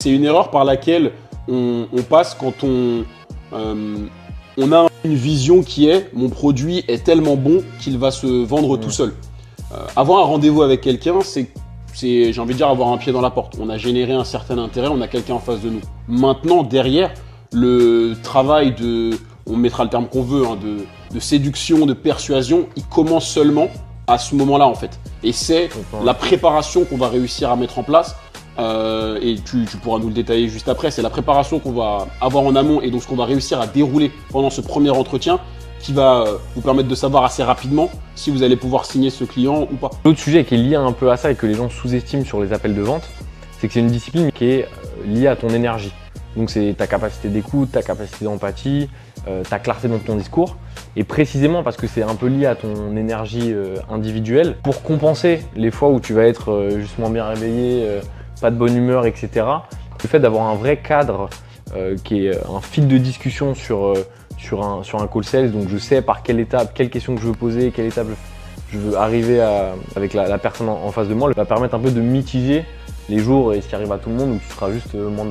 C'est une erreur par laquelle on passe quand on a une vision qui est mon produit est tellement bon qu'il va se vendre tout seul. Avoir un rendez-vous avec quelqu'un, c'est j'ai envie de dire avoir un pied dans la porte. On a généré un certain intérêt, on a quelqu'un en face de nous. Maintenant, derrière, le travail on mettra le terme qu'on veut, hein, de séduction, de persuasion, il commence seulement à ce moment-là en fait. Et c'est la préparation qu'on va réussir à mettre en place. Et tu pourras nous le détailler juste après, c'est la préparation qu'on va avoir en amont et donc ce qu'on va réussir à dérouler pendant ce premier entretien qui va vous permettre de savoir assez rapidement si vous allez pouvoir signer ce client ou pas. L'autre sujet qui est lié un peu à ça et que les gens sous-estiment sur les appels de vente, c'est que c'est une discipline qui est liée à ton énergie. Donc c'est ta capacité d'écoute, ta capacité d'empathie, ta clarté dans ton discours. Et précisément parce que c'est un peu lié à ton énergie individuelle, pour compenser les fois où tu vas être justement bien réveillé, pas de bonne humeur, etc. Le fait d'avoir un vrai cadre qui est un fil de discussion sur un call sales, donc je sais par quelle étape, quelle question que je veux poser, quelle étape je veux arriver avec la personne en face de moi, va permettre un peu de mitiger les jours et ce qui arrive à tout le monde où tu seras juste moins dedans.